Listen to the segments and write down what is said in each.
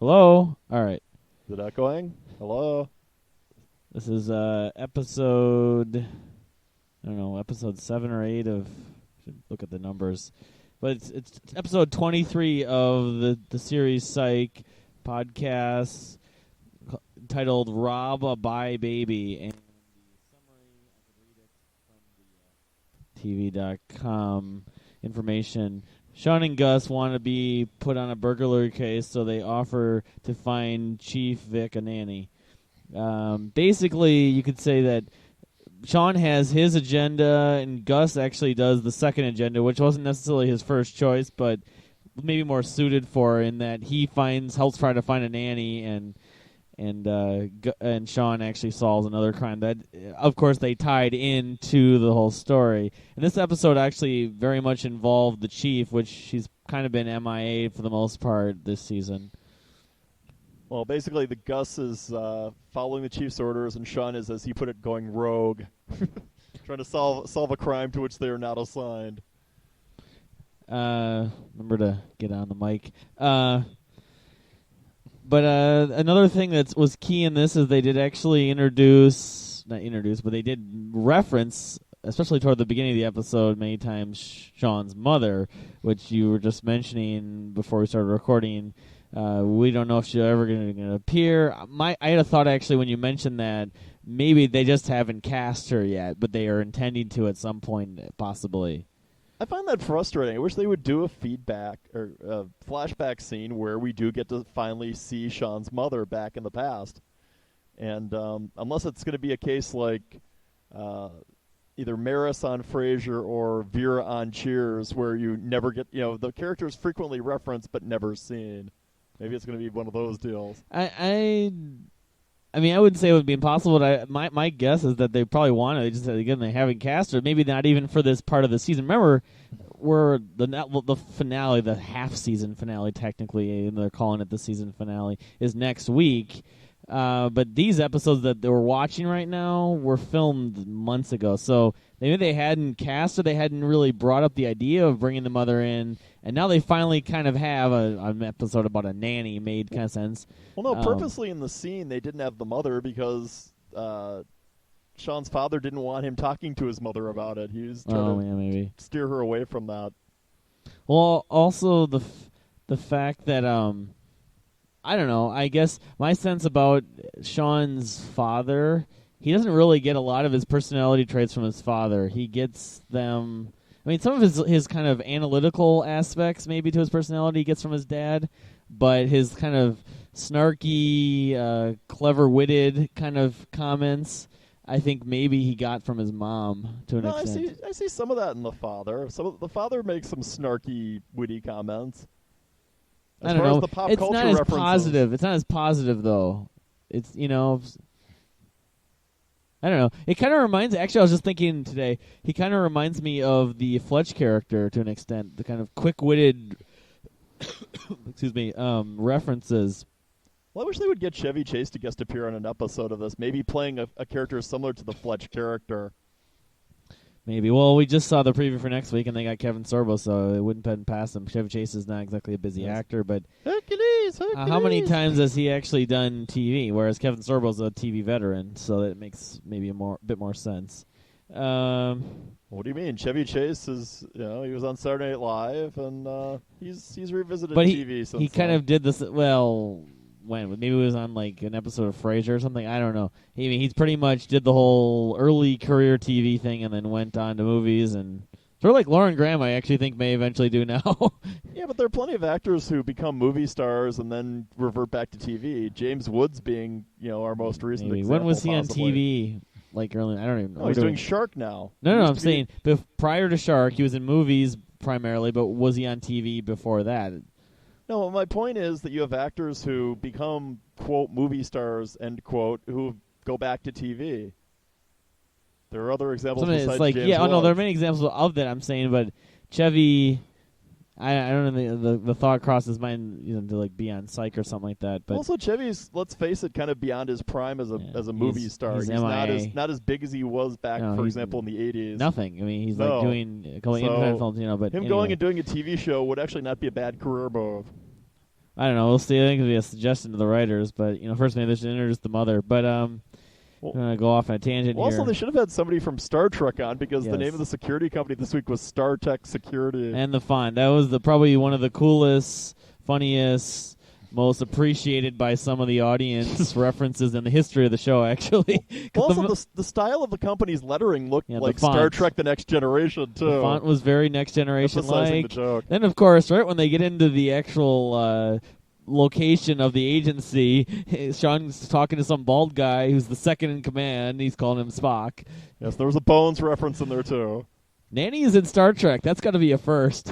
Hello? All right. Is it echoing? Hello? This is episode, I don't know, episode 7 or 8 of, should look at the numbers. But it's episode 23 of the series Psych podcast titled Rob a Bye Baby. And the summary, I could read it from the TV.com information. Sean and Gus want to be put on a burglary case, so they offer to find Chief Vic a nanny. Basically, you could say that Sean has his agenda, and Gus actually does the second agenda, which wasn't necessarily his first choice, but maybe more suited for, in that he helps try to find a nanny, and Sean actually solves another crime that, of course, they tied into the whole story. And this episode actually very much involved the chief, which she's kind of been MIA for the most part this season. Well, basically, the Gus is following the chief's orders, and Sean is, as he put it, going rogue, trying to solve a crime to which they are not assigned. Remember to get on the mic. But another thing that was key in this is they did actually not introduce, but they did reference, especially toward the beginning of the episode, many times Sean's mother, which you were just mentioning before we started recording. We don't know if she's ever going to appear. I had a thought, actually, when you mentioned that maybe they just haven't cast her yet, but they are intending to at some point, possibly. I find that frustrating. I wish they would do a feedback or a flashback scene where we do get to finally see Sean's mother back in the past. And unless it's going to be a case like either Maris on Frasier or Vera on Cheers, where you never get, the characters frequently referenced but never seen. Maybe it's going to be one of those deals. I mean, I wouldn't say it would be impossible, but my guess is that they probably want to. They haven't cast her. Maybe not even for this part of the season. Remember, the finale, the half-season finale, technically, they're calling it the season finale, is next week. But these episodes that we're watching right now were filmed months ago. So maybe they hadn't cast her. They hadn't really brought up the idea of bringing the mother in. And now they finally kind of have an episode about a nanny made kind of sense. Well, no, purposely in the scene they didn't have the mother because Sean's father didn't want him talking to his mother about it. He was trying to maybe steer her away from that. Well, also the fact that I don't know. I guess my sense about Sean's father, he doesn't really get a lot of his personality traits from his father. He gets them. I mean, some of his kind of analytical aspects, maybe, to his personality, he gets from his dad, but his kind of snarky, clever-witted kind of comments, I think maybe he got from his mom to an extent. I see some of that in the father. The father makes some snarky, witty comments. I don't know. It's not as positive. It's not as positive, though. It's, I don't know. It kind of reminds. Actually, I was just thinking today. He kind of reminds me of the Fletch character to an extent. The kind of quick-witted, references. Well, I wish they would get Chevy Chase to guest appear on an episode of this. Maybe playing a character similar to the Fletch character. Maybe. Well, we just saw the preview for next week, and they got Kevin Sorbo, so it wouldn't have been past him. Chevy Chase is not exactly a busy actor, but Hercules! How many times has he actually done TV? Whereas Kevin Sorbo's a TV veteran, so that makes maybe a bit more sense. What do you mean? Chevy Chase is, he was on Saturday Night Live, and he's revisited but TV since he kind of did this. Well, when maybe it was on like an episode of Frasier or something. I don't know. He's pretty much did the whole early career TV thing and then went on to movies, and sort of like Lauren Graham, I actually think may eventually do now. Yeah, but there are plenty of actors who become movie stars and then revert back to TV. James Woods being, our most recent example. When was he possibly. on TV? Like early, I don't even know. Oh, he's doing Shark now. No, I'm saying prior to Shark, he was in movies primarily, but was he on TV before that? No, my point is that you have actors who become, quote, movie stars, end quote, who go back to TV. There are other examples besides James Woods. There are many examples of that I'm saying, but Chevy, I don't know, the thought crosses his mind, to like be on Psych or something like that. But also, Chevy's, let's face it, kind of beyond his prime as a movie star. He's not as big as he was back, for example, in the 80s. Nothing. I mean, he's like doing a couple independent films, but him going and doing a TV show would actually not be a bad career move. I don't know. We'll see. I think it'll be a suggestion to the writers, but first maybe they should introduce the mother. But I'm gonna go off on a tangent here. Also, they should have had somebody from Star Trek on because the Yes. name of the security company this week was Star Trek Security. And the font. That was probably one of the coolest, funniest, most appreciated by some of the audience references in the history of the show, actually. Also, the style of the company's lettering looked like Star Trek The Next Generation, too. The font was very Next Generation-like. Emphasizing the joke. Then, of course, right when they get into the actual location of the agency, Sean's talking to some bald guy who's the second in command. He's calling him Spock. Yes, there was a Bones reference in there, too. Nanny is in Star Trek. That's got to be a first.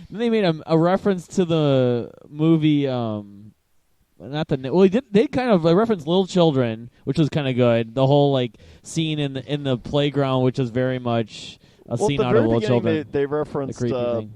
Then they made a reference to the movie, they kind of referenced Little Children, which was kind of good. The whole scene in the playground, which was very much a scene out of Little Children. They referenced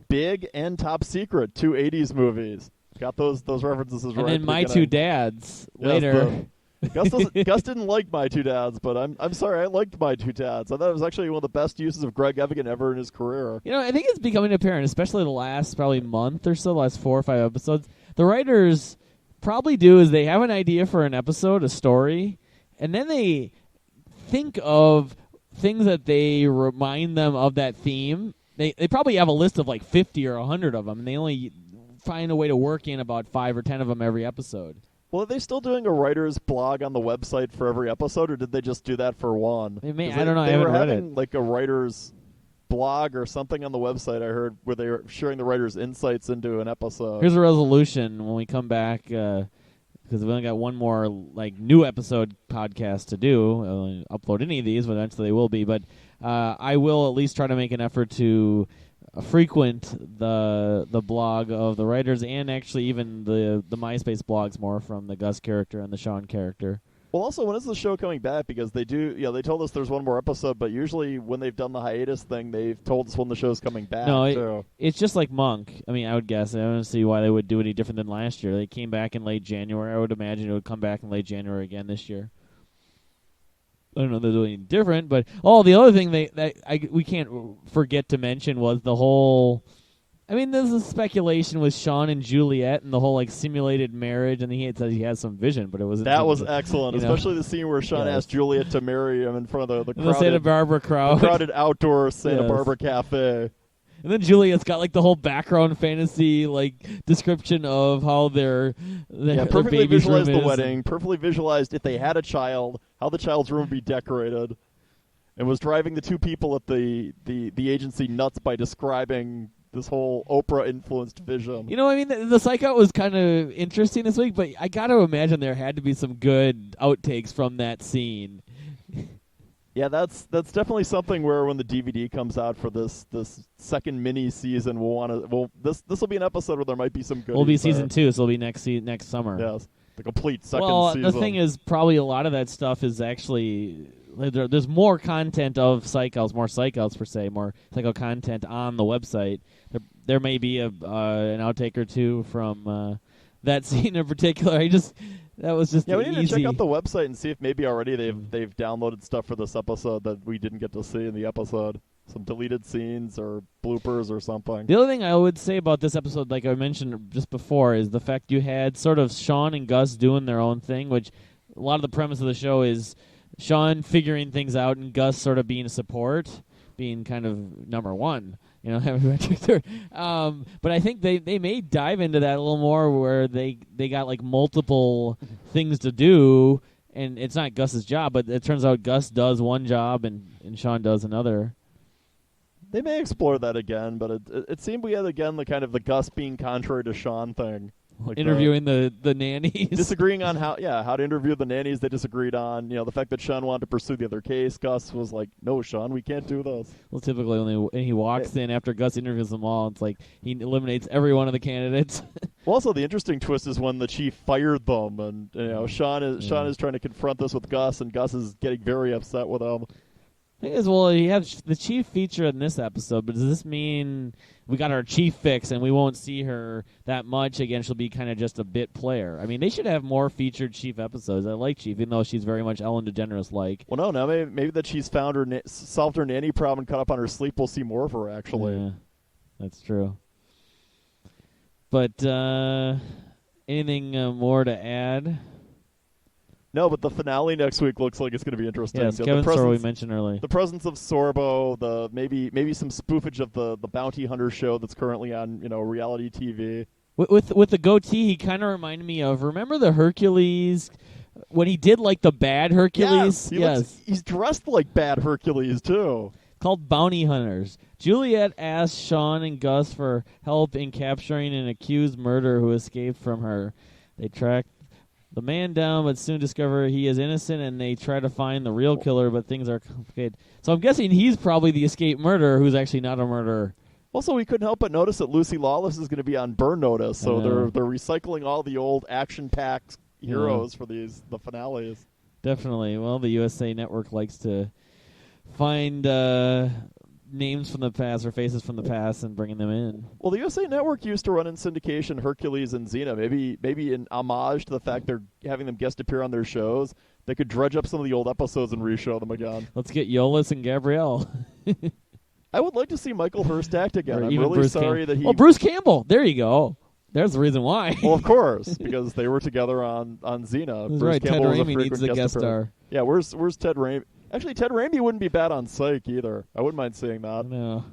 Big and Top Secret, two 80s movies. Got those references right. And then My Two Dads later. Gus didn't like My Two Dads, but I'm sorry, I liked My Two Dads. I thought it was actually one of the best uses of Greg Evigan ever in his career. I think it's becoming apparent, especially the last probably month or so, the last 4 or 5 episodes. The writers probably do is they have an idea for an episode, a story, and then they think of things that they remind them of that theme. They probably have a list of 50 or 100 of them, and they only find a way to work in about 5 or 10 of them every episode. Well, are they still doing a writer's blog on the website for every episode, or did they just do that for one? I don't know. I haven't read it. Like a writer's blog or something on the website, I heard, where they were sharing the writer's insights into an episode. Here's a resolution when we come back, because we only got one more new episode podcast to do. I won't upload any of these, but eventually they will be. But I will at least try to make an effort to frequent the blog of the writers, and actually even the MySpace blogs more from the Gus character and the Sean character. Well, also, when is the show coming back? Because they told us there's one more episode, but usually when they've done the hiatus thing, they've told us when the show's coming back. No, it's just like Monk. I mean, I would guess. I don't see why they would do any different than last year. They came back in late January. I would imagine it would come back in late January again this year. I don't know if they're doing anything different, but the other thing we can't forget to mention was the whole. I mean, there's a speculation with Sean and Juliet and the whole simulated marriage, and he said he has some vision, but it wasn't. That was excellent, especially the scene where Sean asked Juliet to marry him in front of the crowded Santa Barbara crowd, the crowded outdoor Santa Barbara cafe. And then Juliet's got the whole background fantasy description of how their perfectly baby's visualized room the wedding, perfectly visualized if they had a child, how the child's room would be decorated, and was driving the two people at the agency nuts by describing this whole Oprah-influenced vision. I mean, the Psych Out was kind of interesting this week, but I got to imagine there had to be some good outtakes from that scene. Yeah, that's definitely something where when the DVD comes out for this second mini season, this will be an episode where there might be some good. It'll be season 2, so it'll be next summer. Yes, the complete second season. Well, the thing is, probably a lot of that stuff is actually there's more content of Psych Outs, more Psych Outs per se, more Psych Out content on the website. There may be an outtake or two from that scene in particular. That was just we need easy. to check out the website and see if maybe already they've downloaded stuff for this episode that we didn't get to see in the episode. Some deleted scenes or bloopers or something. The other thing I would say about this episode, like I mentioned just before, is the fact you had sort of Sean and Gus doing their own thing, which a lot of the premise of the show is Sean figuring things out and Gus sort of being a support, being kind of number one. Having metric third. But I think they may dive into that a little more where they got multiple things to do, and it's not Gus's job, but it turns out Gus does one job and Sean does another. They may explore that again, but it seemed we had again the kind of the Gus being contrary to Sean thing. Interviewing the nannies. Disagreeing on how to interview the nannies they disagreed on. The fact that Sean wanted to pursue the other case. Gus was like, no, Sean, we can't do this. Well, typically when he walks in after Gus interviews them all, it's like he eliminates every one of the candidates. Well, also the interesting twist is when the chief fired them, and Sean is trying to confront this with Gus, and Gus is getting very upset with him. Thing is, well, you have the chief feature in this episode, but does this mean we got our chief fix and we won't see her that much again? She'll be kind of just a bit player. I mean, they should have more featured chief episodes. I like Chief, even though she's very much Ellen DeGeneres-like. Well, no, maybe that she's found her solved her nanny problem and caught up on her sleep. We'll see more of her, actually. Yeah, that's true. But anything more to add? No, but the finale next week looks like it's going to be interesting. Yes, Kevin Sorbo we mentioned earlier. The presence of Sorbo, the maybe some spoofage of the bounty hunter show that's currently on reality TV. With the goatee, he kind of reminded me of, remember the Hercules when he did like the bad Hercules? Yes. He's dressed like bad Hercules too. Called Bounty Hunters. Juliet asked Sean and Gus for help in capturing an accused murderer who escaped from her. They track the man down, but soon discover he is innocent, and they try to find the real killer, but things are complicated. So I'm guessing he's probably the escaped murderer who's actually not a murderer. Also, we couldn't help but notice that Lucy Lawless is going to be on burn notice, so they're recycling all the old action-packed heroes for the finales. Definitely. Well, the USA Network likes to find names from the past or faces from the past and bringing them in. Well, the USA Network used to run in syndication Hercules and Xena. Maybe in homage to the fact they're having them guest appear on their shows, they could dredge up some of the old episodes and reshow them again. Let's get Yolis and Gabrielle. I would like to see Michael Hurst act again. I'm really Bruce sorry that he... Oh, Bruce Campbell. There you go. There's the reason why. Well, of course, because they were together on Xena. That's Bruce right. Campbell Ted was Raimi needs a guest star. Yeah, where's Ted Raimi? Actually, Ted Raimi wouldn't be bad on Psych either. I wouldn't mind seeing that. No.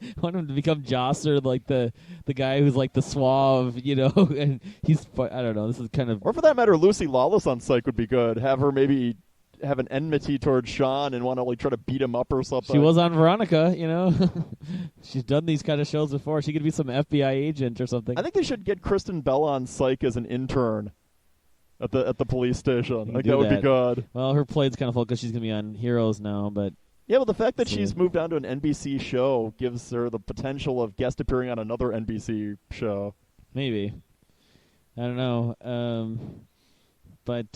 I want him to become Josser, like the guy who's like the suave, and he's, I don't know, this is kind of... Or for that matter, Lucy Lawless on Psych would be good. Have her maybe have an enmity towards Sean and want to try to beat him up or something. She was on Veronica, She's done these kind of shows before. She could be some FBI agent or something. I think they should get Kristen Bell on Psych as an intern at the police station. I think that would be good. Well, her plate's kind of full because she's going to be on Heroes now, but... Yeah, but the fact that she's moved on to an NBC show gives her the potential of guest appearing on another NBC show. Maybe. I don't know. But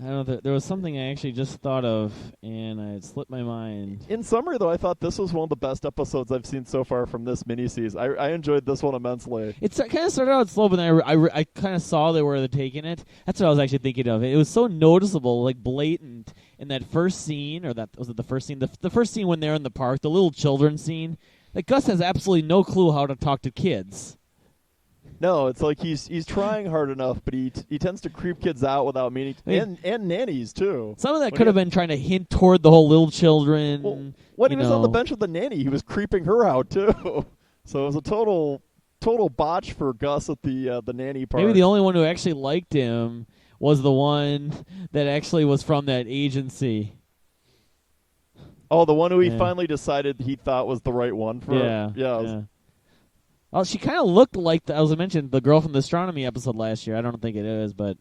I don't know. There was something I actually just thought of, and it slipped my mind. In summary, though, I thought this was one of the best episodes I've seen so far from this miniseries. I enjoyed this one immensely. It kind of started out slow, but then I kind of saw where they're taking it. That's what I was actually thinking of. It was so noticeable, like blatant, in that first scene, or was it the first scene? The first scene when they're in the park, the little children scene. Like Gus has absolutely no clue how to talk to kids. No, it's like he's trying hard enough, but he tends to creep kids out without meaning to, and nannies too. Some of that could have been trying to hint toward the whole little children. Well, when he was on the bench with the nanny, he was creeping her out too. So it was a total botch for Gus at the nanny part. Maybe the only one who actually liked him was the one that actually was from that agency. Oh, the one who he finally decided he thought was the right one for her. Yeah. Well, she kind of looked like, as I mentioned, the girl from the astronomy episode last year. I don't think it is, but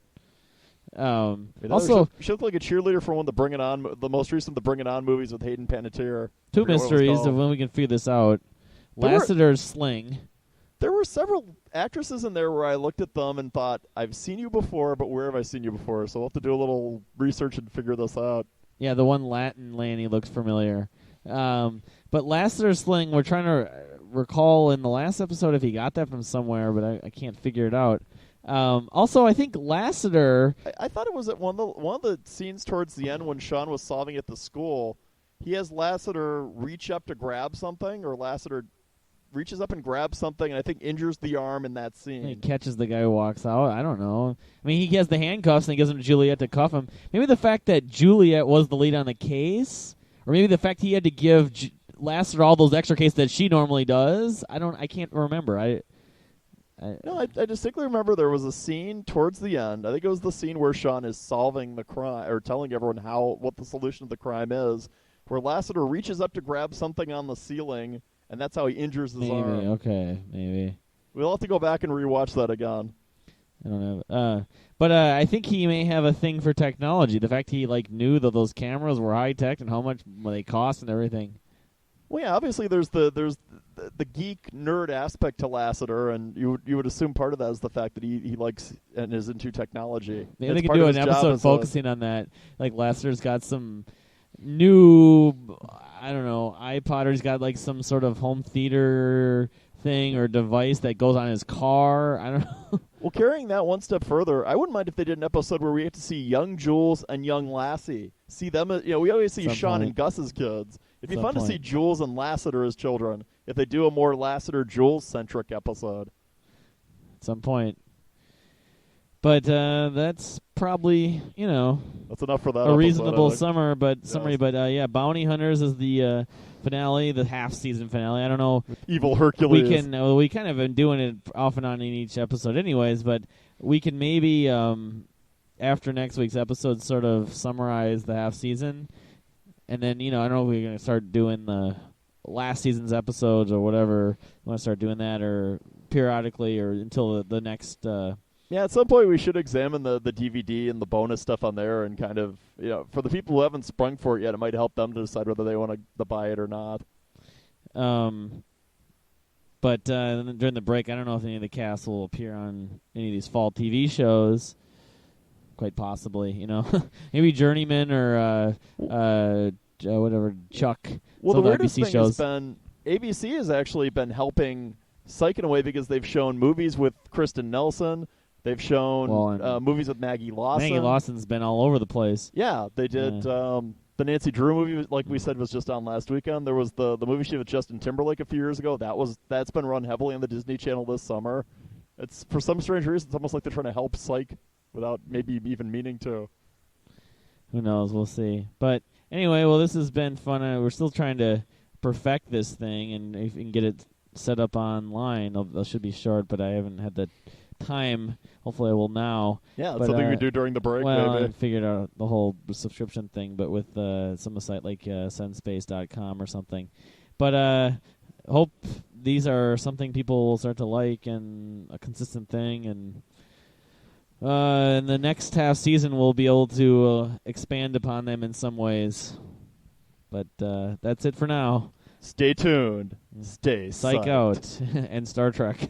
also she looked like a cheerleader for one of the Bring It On, the most recent The Bring It On movies with Hayden Panettiere. Two mysteries of when we can figure this out. Lassiter's Sling. There were several actresses in there where I looked at them and thought, I've seen you before, but where have I seen you before? So we'll have to do a little research and figure this out. Yeah, the one Latin Lanny looks familiar. But Lassiter's Sling, we're trying to recall in the last episode if he got that from somewhere, but I can't figure it out. Also, I think Lassiter... I thought it was at one of the scenes towards the end when Sean was solving at the school. He has Lassiter reach up to grab something, or Lassiter reaches up and grabs something, and I think injures the arm in that scene. He catches the guy who walks out. I don't know. I mean, he has the handcuffs, and he gives them to Juliet to cuff him. Maybe the fact that Juliet was the lead on the case, or maybe the fact he had to give Lassiter all those extra cases that she normally does. I can't remember. I distinctly remember there was a scene towards the end. I think it was the scene where Sean is solving the crime, or telling everyone what the solution of the crime is, where Lassiter reaches up to grab something on the ceiling, and that's how he injures his arm. Maybe. We'll have to go back and rewatch that again. I don't know. But I think he may have a thing for technology. The fact he knew that those cameras were high tech and how much they cost and everything. Well, yeah, obviously there's the geek nerd aspect to Lassiter, and you would assume part of that is the fact that he likes and is into technology. Maybe they could do an episode focusing on that. Like Lassiter's got some new, I don't know, iPod, or he's got some sort of home theater thing or device that goes on his car. I don't know. Well, carrying that one step further, I wouldn't mind if they did an episode where we get to see young Jules and young Lassie. See them, we always see Sean and Gus's kids. It'd be fun to see Jules and Lassiter as children if they do a more Lassiter-Jules-centric episode. At some point. But that's probably, that's enough for that a episode, reasonable summary. Yes. But Bounty Hunters is the finale, the half-season finale. I don't know. With Evil Hercules. We kind of been doing it off and on in each episode anyways, but we can maybe, after next week's episode, sort of summarize the half-season. And then, I don't know if we're going to start doing the last season's episodes or whatever. We want to start doing that or periodically or until the next... Yeah, at some point we should examine the DVD and the bonus stuff on there and kind of, for the people who haven't sprung for it yet, it might help them to decide whether they want to buy it or not. But during the break, I don't know if any of the cast will appear on any of these fall TV shows. Quite possibly, maybe Journeyman or whatever, Chuck. Well, the weirdest ABC thing shows. has been ABC has actually been helping Psych in a way because they've shown movies with Kristen Nelson. They've shown movies with Maggie Lawson. Maggie Lawson's been all over the place. Yeah, they did. The Nancy Drew movie, like we said, was just on last weekend. There was the movie she did with Justin Timberlake a few years ago. That's been run heavily on the Disney Channel this summer. It's for some strange reason, it's almost like they're trying to help Psych without maybe even meaning to. Who knows? We'll see. But anyway, this has been fun. We're still trying to perfect this thing, and if we can get it set up online, it should be short, but I haven't had the time. Hopefully I will now. Yeah, that's something we do during the break. Maybe. I figured out the whole subscription thing, but with some site like sendspace.com or something. But hope these are something people will start to like and a consistent thing. And in the next half season, we'll be able to expand upon them in some ways. But that's it for now. Stay tuned. Stay Psych psyched. out and Star Trek.